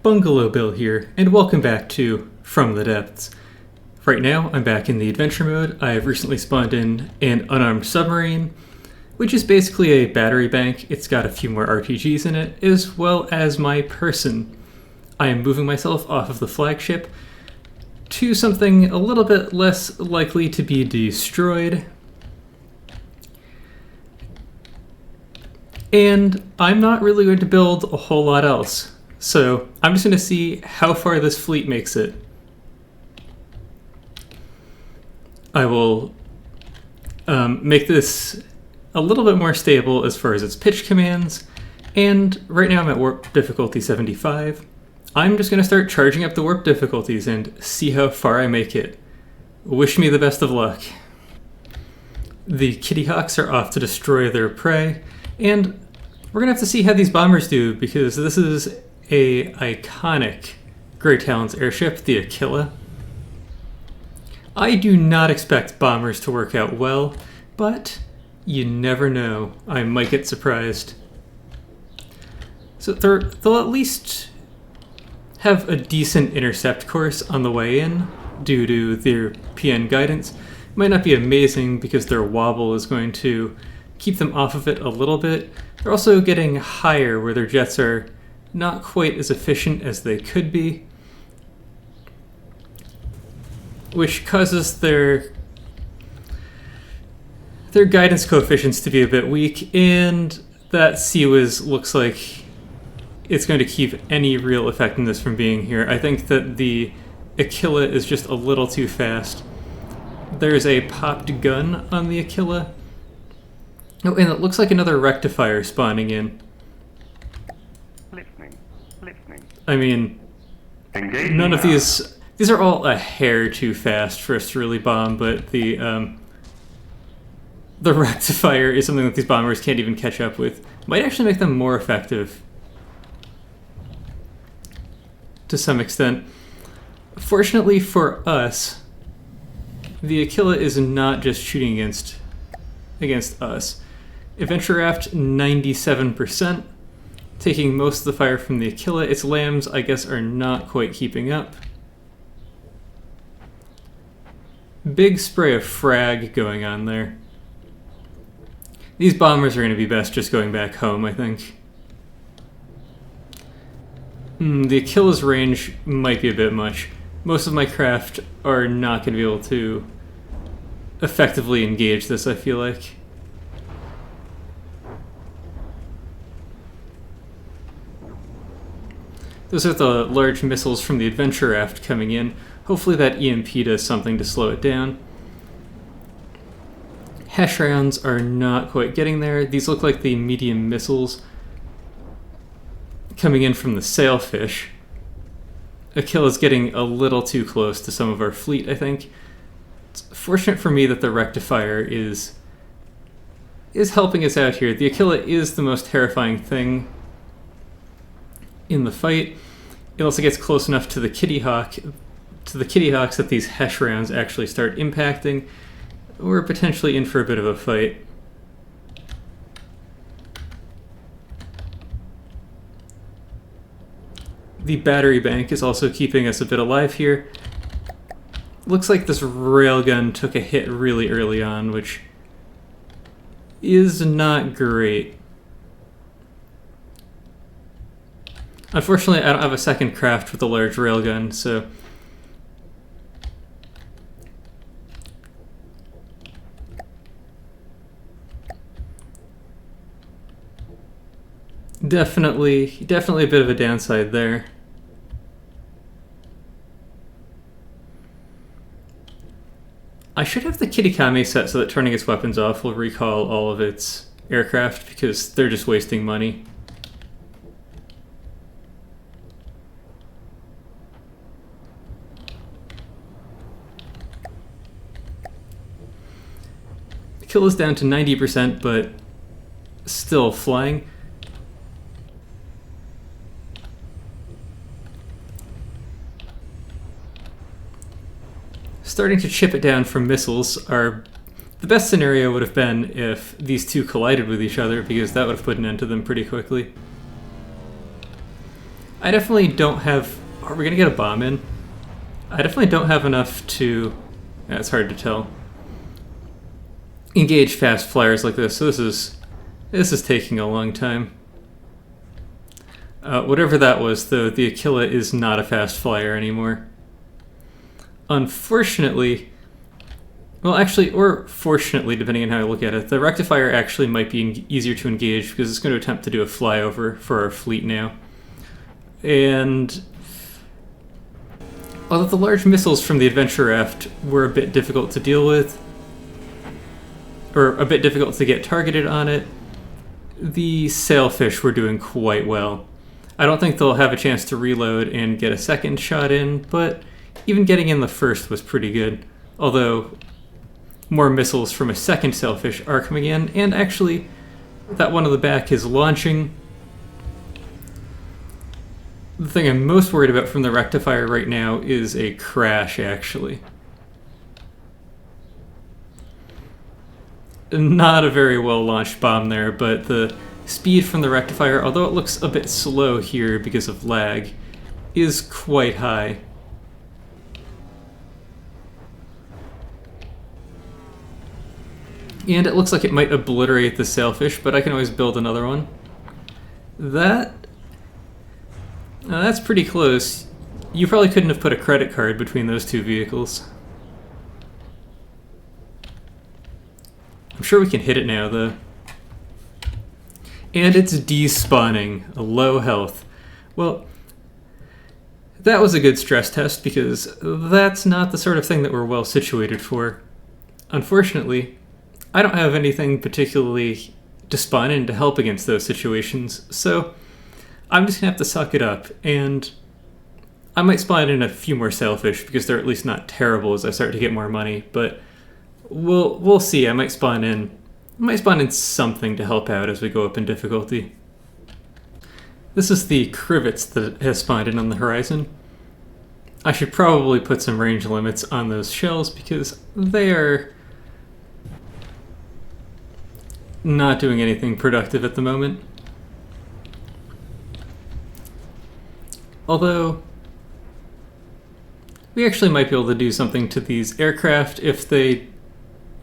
Bungalow Bill here, and welcome back to From the Depths. Right now, I'm back in the adventure mode. I have recently spawned in an unarmed submarine, which is basically a battery bank. It's got a few more RTGs in it, as well as my person. I am moving myself off of the flagship to something a little bit less likely to be destroyed. And I'm not really going to build a whole lot else. So I'm just going to see how far this fleet makes it. I will make this a little bit more stable as far as its pitch commands. And right now I'm at warp difficulty 75. I'm just going to start charging up the warp difficulties and see how far I make it. Wish me the best of luck. The Kitty Hawks are off to destroy their prey, and we're going to have to see how these bombers do, because this is a iconic Grey Talons airship, the Aquila. I do not expect bombers to work out well, but you never know. I might get surprised. So they'll at least have a decent intercept course on the way in due to their PN guidance. It might not be amazing because their wobble is going to keep them off of it a little bit. They're also getting higher where their jets are not quite as efficient as they could be, which causes their guidance coefficients to be a bit weak, and that CWIS looks like it's going to keep any real effectiveness from being here. I think that the Aquila is just a little too fast. There's a popped gun on the Aquila. Oh, and it looks like another rectifier spawning in. Listening. I mean, none of these are all a hair too fast for us to really bomb, but the rectifier is something that these bombers can't even catch up with. Might actually make them more effective to some extent. Fortunately for us, the Aquila is not just shooting against us. Adventure Raft, 97%, taking most of the fire from the Aquila. Its LAMS, I guess, are not quite keeping up. Big spray of frag going on there. These bombers are going to be best just going back home, I think. The Aquila's range might be a bit much. Most of my craft are not going to be able to effectively engage this, I feel like. Those are the large missiles from the Adventure Raft coming in. Hopefully that EMP does something to slow it down. Hesh rounds are not quite getting there. These look like the medium missiles coming in from the Sailfish. Aquila's getting a little too close to some of our fleet, I think. It's fortunate for me that the rectifier is helping us out here. The Aquila is the most terrifying thing in the fight. It also gets close enough to the Kitty Hawks that these Hesh rounds actually start impacting. We're potentially in for a bit of a fight. The battery bank is also keeping us a bit alive here. Looks like this railgun took a hit really early on, which is not great. Unfortunately, I don't have a second craft with a large railgun, so definitely a bit of a downside there. I should have the Kittykami set so that turning its weapons off will recall all of its aircraft, because they're just wasting money. Kill is down to 90%, but still flying. Starting to chip it down from missiles. The best scenario would have been if these two collided with each other, because that would have put an end to them pretty quickly. I definitely don't have... Are we going to get a bomb in? I definitely don't have enough to... Yeah, it's hard to tell. Engage fast flyers like this, so this is taking a long time. Whatever that was, though, the Aquila is not a fast flyer anymore. Unfortunately... Well, actually, or fortunately, depending on how you look at it, the Rectifier actually might be easier to engage because it's going to attempt to do a flyover for our fleet now. And although the large missiles from the Adventure Raft were a bit difficult to deal with, or a bit difficult to get targeted on it, the Sailfish were doing quite well. I don't think they'll have a chance to reload and get a second shot in, but even getting in the first was pretty good. Although more missiles from a second Sailfish are coming in, and actually that one on the back is launching. The thing I'm most worried about from the Rectifier right now is a crash, actually. Not a very well launched bomb there, but the speed from the Rectifier, although it looks a bit slow here because of lag, is quite high. And it looks like it might obliterate the Sailfish, but I can always build another one. That's pretty close. You probably couldn't have put a credit card between those two vehicles. I'm sure we can hit it now, though. And it's despawning, a low health. Well, that was a good stress test because that's not the sort of thing that we're well situated for. Unfortunately, I don't have anything particularly to spawn in to help against those situations, so I'm just gonna have to suck it up, and I might spawn in a few more Sailfish because they're at least not terrible as I start to get more money, but we'll see. I might spawn in something to help out as we go up in difficulty. This is the Crivets that has spawned in on the horizon. I should probably put some range limits on those shells because they are not doing anything productive at the moment. Although, we actually might be able to do something to these aircraft if they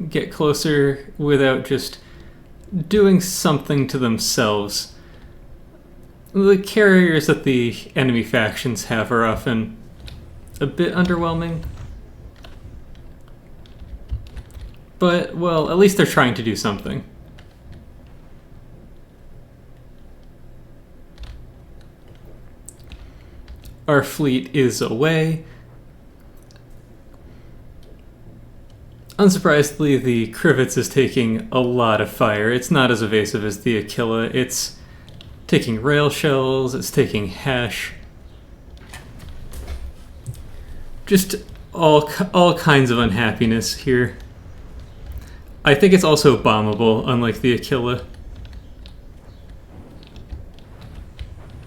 get closer without just doing something to themselves. The carriers that the enemy factions have are often a bit underwhelming. But, well, at least they're trying to do something. Our fleet is away. Unsurprisingly, the Crivets is taking a lot of fire. It's not as evasive as the Aquila. It's taking rail shells, it's taking hash. Just all kinds of unhappiness here. I think it's also bombable, unlike the Aquila.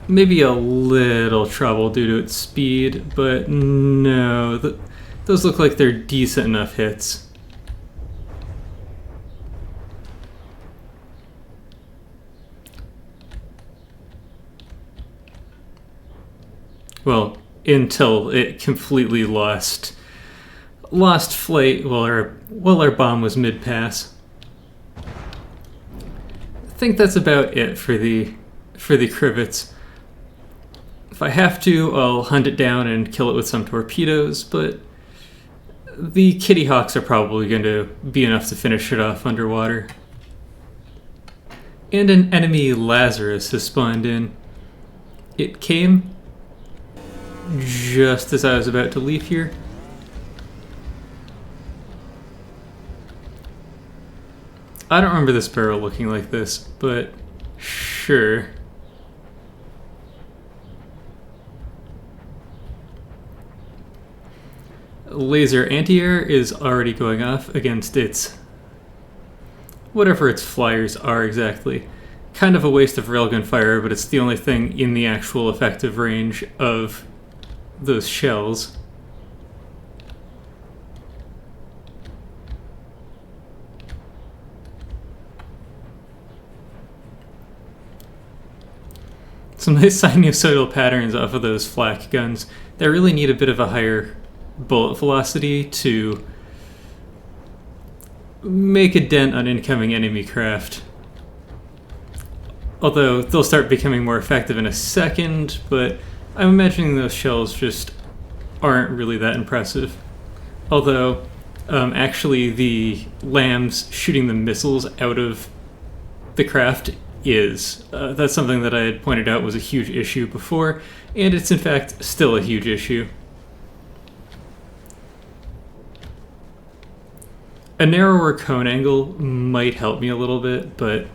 Maybe a little trouble due to its speed, but no, those look like they're decent enough hits. Well, until it completely lost flight while our bomb was mid-pass. I think that's about it for the Crivets. If I have to, I'll hunt it down and kill it with some torpedoes, but the Kitty Hawks are probably going to be enough to finish it off underwater. And an enemy Lazarus has spawned in. It came just as I was about to leave here. I don't remember this barrel looking like this, but sure. Laser anti-air is already going off against its... whatever its flyers are exactly. Kind of a waste of railgun fire, but it's the only thing in the actual effective range of those shells. some nice sinusoidal patterns off of those flak guns that really need a bit of a higher bullet velocity to make a dent on incoming enemy craft. Although they'll start becoming more effective in a second, but I'm imagining those shells just aren't really that impressive. Although, actually the LAMS shooting the missiles out of the craft is. That's something that I had pointed out was a huge issue before, and it's in fact still a huge issue. A narrower cone angle might help me a little bit, but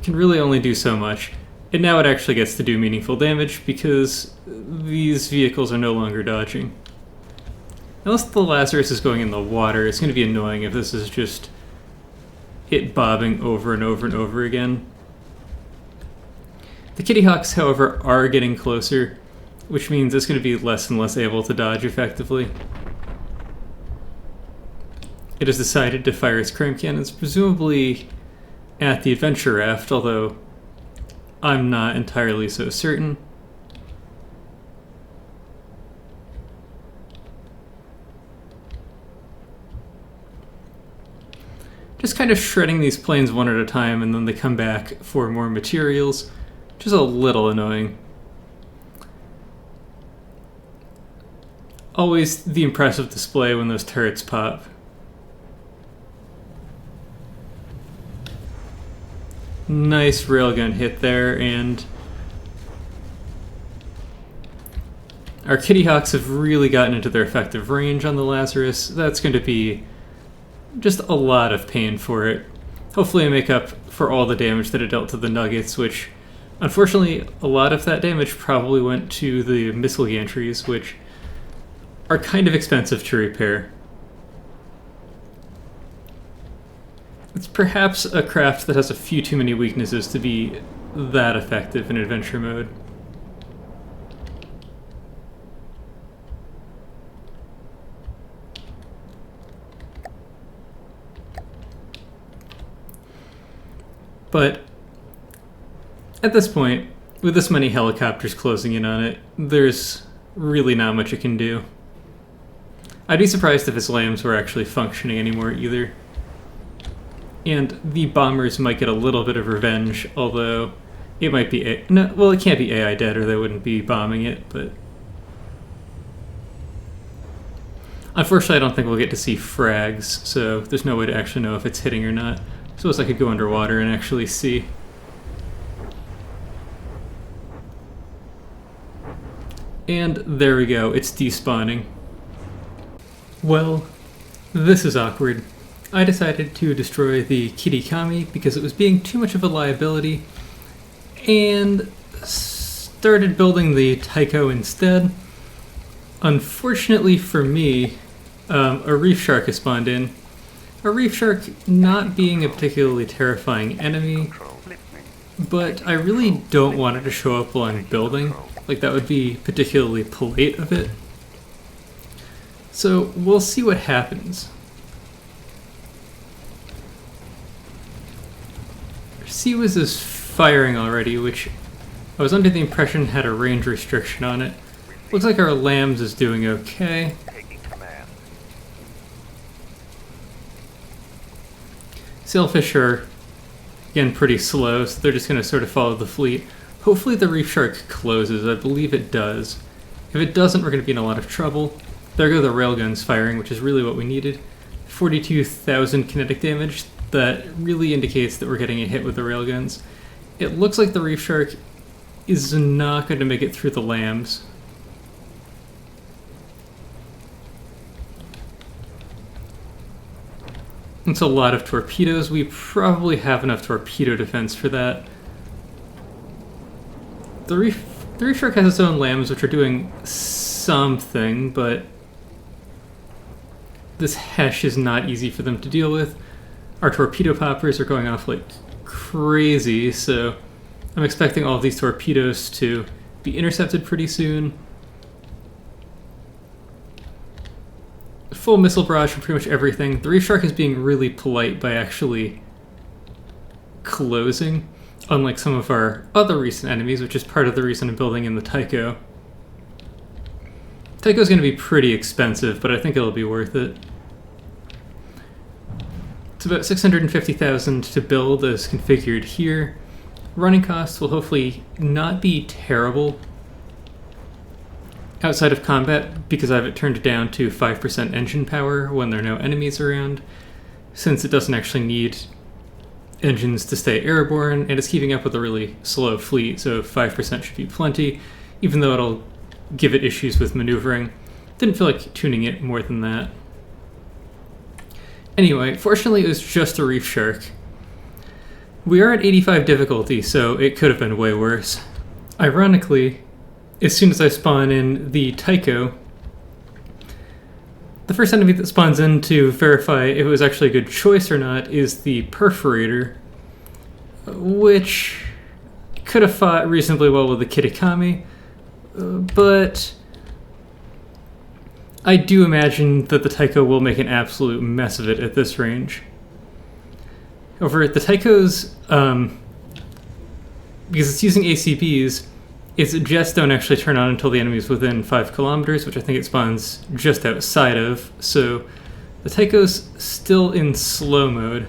can really only do so much. And now it actually gets to do meaningful damage because these vehicles are no longer dodging. Unless the Lazarus is going in the water, it's going to be annoying if this is just it bobbing over and over and over again. The Kitty Hawks, however, are getting closer, which means it's going to be less and less able to dodge effectively. It has decided to fire its cramp cannons, presumably at the adventure raft, although I'm not entirely so certain. Just kind of shredding these planes one at a time, and then they come back for more materials, which is a little annoying. Always the impressive display when those turrets pop. Nice railgun hit there, and our Kitty Hawks have really gotten into their effective range on the Lazarus. That's going to be just a lot of pain for it. Hopefully I make up for all the damage that it dealt to the Nuggets, which unfortunately a lot of that damage probably went to the missile gantries, which are kind of expensive to repair. It's perhaps a craft that has a few too many weaknesses to be that effective in adventure mode. But at this point, with this many helicopters closing in on it, there's really not much it can do. I'd be surprised if its LAMS were actually functioning anymore either. And the bombers might get a little bit of revenge, although it might be no, well, it can't be AI dead or they wouldn't be bombing it, but unfortunately I don't think we'll get to see frags, so there's no way to actually know if it's hitting or not. Suppose I could go underwater and actually see. And there we go, it's despawning. Well, this is awkward. I decided to destroy the Kittykami because it was being too much of a liability, and started building the Taiko instead. Unfortunately for me, a Reef Shark has spawned in. A Reef Shark not being a particularly terrifying enemy, but I really don't want it to show up while I'm building. Like, that would be particularly polite of it. So we'll see what happens. Seawiz is firing already, which I was under the impression had a range restriction on it. Looks like our LAMS is doing okay. Sailfish are, again, pretty slow, so they're just going to sort of follow the fleet. Hopefully the Reef Shark closes. I believe it does. If it doesn't, we're going to be in a lot of trouble. There go the railguns firing, which is really what we needed. 42,000 kinetic damage. That really indicates that we're getting a hit with the railguns. It looks like the Reef Shark is not going to make it through the LAMS. It's a lot of torpedoes. We probably have enough torpedo defense for that. The Reef Shark has its own LAMS, which are doing something, but this Hesh is not easy for them to deal with. Our torpedo poppers are going off like crazy, so I'm expecting all of these torpedoes to be intercepted pretty soon. Full missile barrage from pretty much everything. The Reef Shark is being really polite by actually closing. unlike some of our other recent enemies, which is part of the reason I'm building in the Taiko. Taiko's going to be pretty expensive, but I think it'll be worth it. It's about 650,000 to build as configured here. Running costs will hopefully not be terrible outside of combat because I have it turned down to 5% engine power when there are no enemies around, since it doesn't actually need engines to stay airborne, and it's keeping up with a really slow fleet, so 5% should be plenty, even though it'll give it issues with maneuvering. Didn't feel like tuning it more than that. Anyway, fortunately it was just a Reef Shark. We are at 85 difficulty, so it could have been way worse. Ironically, as soon as I spawn in the Taiko, the first enemy that spawns in to verify if it was actually a good choice or not is the Perforator, which could have fought reasonably well with the Kittykami, but I do imagine that the Taiko will make an absolute mess of it at this range. However, the Taiko's, because it's using ACBs, its jets don't actually turn on until the enemy's within 5 kilometers, which I think it spawns just outside of, so the Taiko's still in slow mode.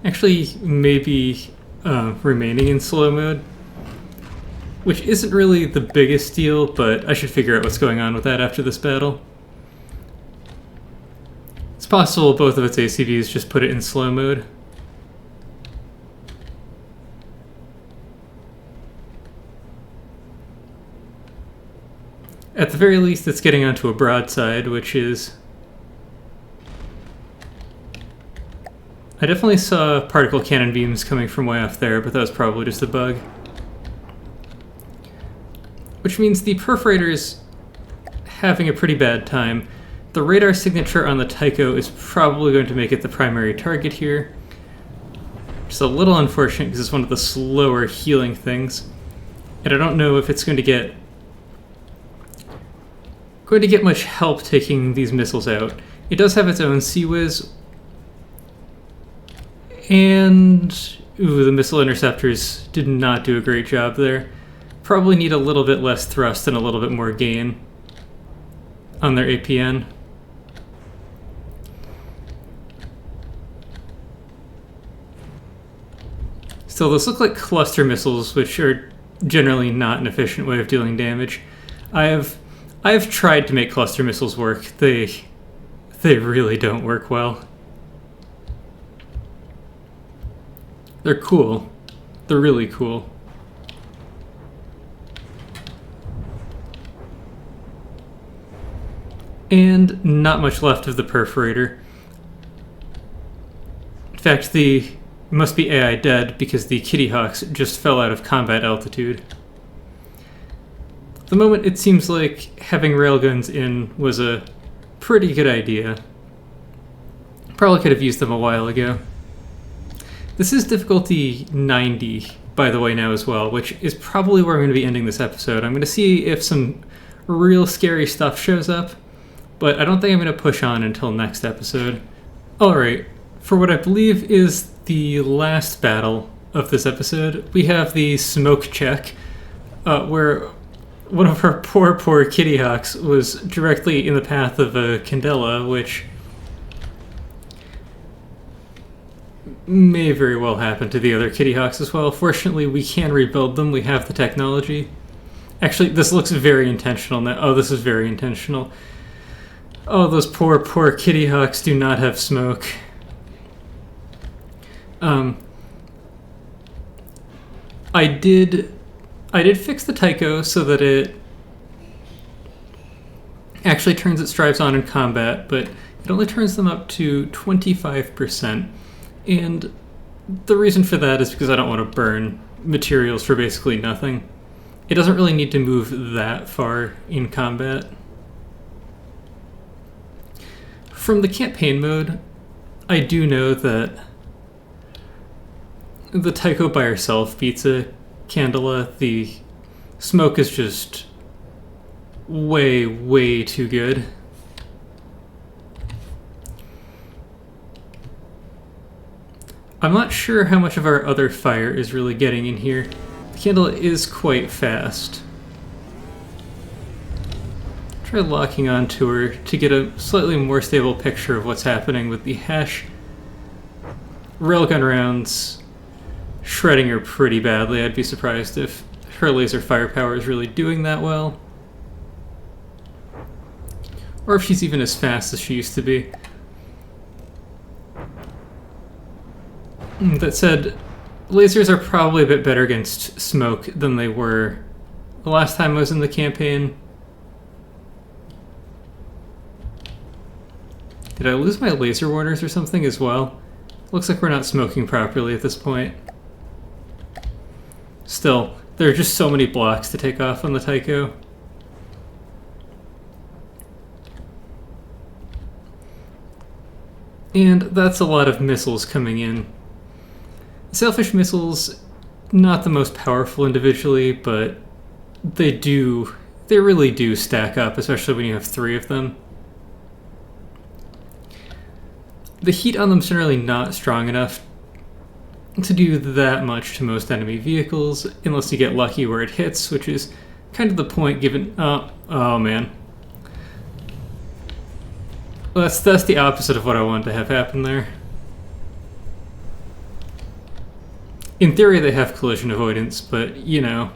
Actually, maybe remaining in slow mode, which isn't really the biggest deal, but I should figure out what's going on with that after this battle. It's possible both of its ACVs just put it in slow mode. At the very least, it's getting onto a broadside, which is... I definitely saw particle cannon beams coming from way off there, but that was probably just a bug. Which means the Perforator's having a pretty bad time. The radar signature on the Taiko is probably going to make it the primary target here. Just a little unfortunate because it's one of the slower healing things. And I don't know if it's going to get much help taking these missiles out. It does have its own Sea-Whiz, and the missile interceptors did not do a great job there. Probably need a little bit less thrust and a little bit more gain on their APN. Still, those look like cluster missiles, which are generally not an efficient way of dealing damage. I've tried to make cluster missiles work. They really don't work well. They're cool. They're really cool. And not much left of the Perforator. In fact, it must be AI dead because the Kitty Hawks just fell out of combat altitude. At the moment, it seems like having railguns in was a pretty good idea. Probably could have used them a while ago. This is difficulty 90, by the way, now as well, which is probably where I'm going to be ending this episode. I'm going to see if some real scary stuff shows up, but I don't think I'm going to push on until next episode. Alright, for what I believe is the last battle of this episode, we have the smoke check, where one of our poor Kitty Hawks was directly in the path of a Candela, which may very well happen to the other Kitty Hawks as well. Fortunately, we can rebuild them. We have the technology. Actually, this looks very intentional now. Oh, this is very intentional. Oh, those poor Kitty Hawks do not have smoke. I did fix the Taiko so that it actually turns its drives on in combat, but it only turns them up to 25%. And the reason for that is because I don't want to burn materials for basically nothing. It doesn't really need to move that far in combat. From the campaign mode, I do know that the Taiko by herself beats a Candela. The smoke is just way too good. I'm not sure how much of our other fire is really getting in here. The candle is quite fast. Try locking onto her to get a slightly more stable picture of what's happening with the hash. Railgun rounds shredding her pretty badly. I'd be surprised if her laser firepower is really doing that well. Or if she's even as fast as she used to be. That said, lasers are probably a bit better against smoke than they were the last time I was in the campaign. Did I lose my laser warners or something as well? Looks like we're not smoking properly at this point. Still, there are just so many blocks to take off on the Taiko. And that's a lot of missiles coming in. Sailfish missiles, not the most powerful individually, but they really do stack up, especially when you have 3 of them. The heat on them is generally not strong enough to do that much to most enemy vehicles, unless you get lucky where it hits, which is kind of the point given... Oh man. That's the opposite of what I wanted to have happen there. In theory they have collision avoidance, but, you know,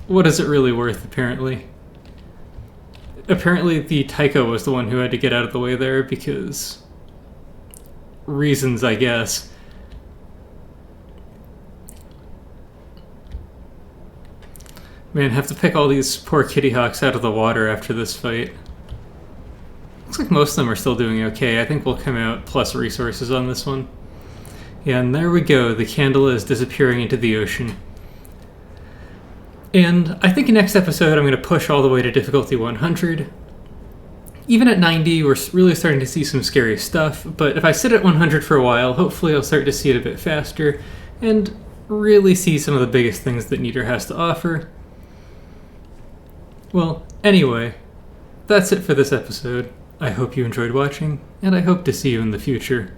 what is it really worth, apparently? Apparently the Taiko was the one who had to get out of the way there because... reasons, I guess. Man, have to pick all these poor kitty hawks out of the water after this fight. Looks like most of them are still doing okay. I think we'll come out plus resources on this one. Yeah, and there we go. The candle is disappearing into the ocean. And I think in next episode I'm going to push all the way to difficulty 100. Even at 90, we're really starting to see some scary stuff, but if I sit at 100 for a while, hopefully I'll start to see it a bit faster, and really see some of the biggest things that Niter has to offer. Well, anyway, that's it for this episode. I hope you enjoyed watching, and I hope to see you in the future.